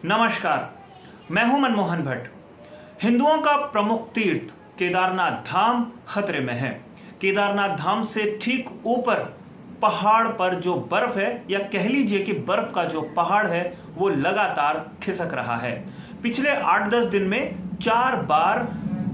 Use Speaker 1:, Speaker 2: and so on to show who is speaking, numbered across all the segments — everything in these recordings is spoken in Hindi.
Speaker 1: नमस्कार, मैं हूं मनमोहन भट्ट। हिंदुओं का प्रमुख तीर्थ केदारनाथ धाम खतरे में है। केदारनाथ धाम से ठीक ऊपर पहाड़ पर जो बर्फ है, या कह लीजिए कि बर्फ का जो पहाड़ है, वो लगातार खिसक रहा है। पिछले 8-10 दिन में 4 बार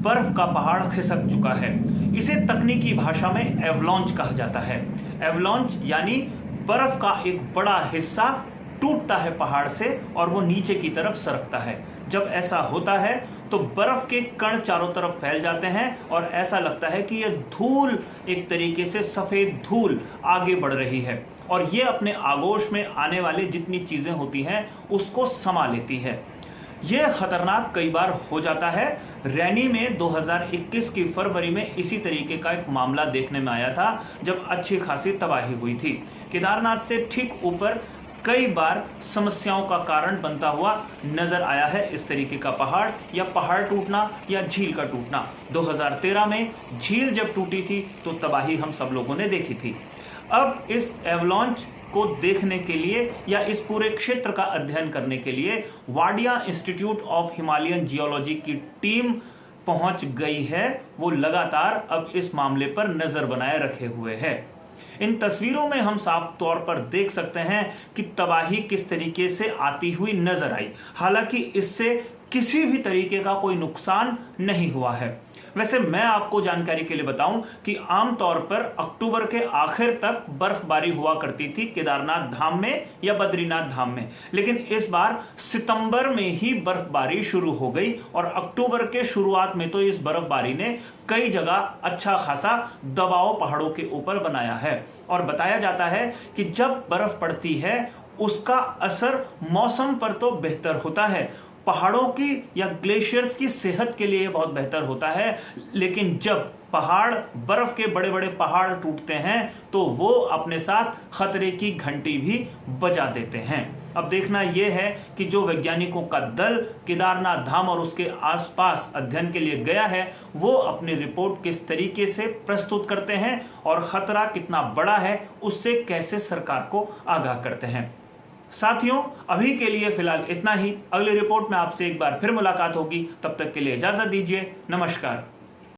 Speaker 1: बर्फ का पहाड़ खिसक चुका है। इसे तकनीकी भाषा में एवलांच कहा जाता है। एवलांच यानी बर्फ का एक बड़ा हिस्सा टूटता है पहाड़ से और वो नीचे की तरफ सरकता है। जब ऐसा होता है तो बर्फ के कण चारों तरफ फैल जाते हैं और ऐसा लगता है कि यह धूल, एक तरीके से सफेद धूल आगे बढ़ रही है और ये अपने आगोश में आने वाले जितनी चीजें होती हैं उसको समा लेती है। यह खतरनाक कई बार हो जाता है। रैनी में 2021 की फरवरी में इसी तरीके का एक मामला देखने में आया था, जब अच्छी खासी तबाही हुई थी। केदारनाथ से ठीक ऊपर कई बार समस्याओं का कारण बनता हुआ नजर आया है इस तरीके का पहाड़, या पहाड़ टूटना या झील का टूटना। 2013 में झील जब टूटी थी तो तबाही हम सब लोगों ने देखी थी। अब इस एवलांच को देखने के लिए या इस पूरे क्षेत्र का अध्ययन करने के लिए Wadia institute of Himalayan geology की टीम पहुंच गई है। वो लगातार अब इस मामले पर नजर बनाए रखे हुए है। इन तस्वीरों में हम साफ तौर पर देख सकते हैं कि तबाही किस तरीके से आती हुई नजर आई। हालांकि इससे किसी भी तरीके का कोई नुकसान नहीं हुआ है। वैसे मैं आपको जानकारी के लिए बताऊं कि आमतौर पर अक्टूबर के आखिर तक बर्फबारी हुआ करती थी केदारनाथ धाम में या बद्रीनाथ धाम में, लेकिन इस बार सितंबर में ही बर्फबारी शुरू हो गई और अक्टूबर के शुरुआत में तो इस बर्फबारी ने कई जगह अच्छा खासा दबाव पहाड़ों के ऊपर बनाया है। और बताया जाता है कि जब बर्फ पड़ती है उसका असर मौसम पर तो बेहतर होता है, पहाड़ों की या ग्लेशियर्स की सेहत के लिए बहुत बेहतर होता है, लेकिन जब पहाड़, बर्फ के बड़े बड़े पहाड़ टूटते हैं तो वो अपने साथ खतरे की घंटी भी बजा देते हैं। अब देखना यह है कि जो वैज्ञानिकों का दल केदारनाथ धाम और उसके आसपास अध्ययन के लिए गया है वो अपनी रिपोर्ट किस तरीके से प्रस्तुत करते हैं और खतरा कितना बड़ा है उससे कैसे सरकार को आगाह करते हैं। साथियों, अभी के लिए फिलहाल इतना ही। अगली रिपोर्ट में आपसे एक बार फिर मुलाकात होगी। तब तक के लिए इजाजत दीजिए। नमस्कार।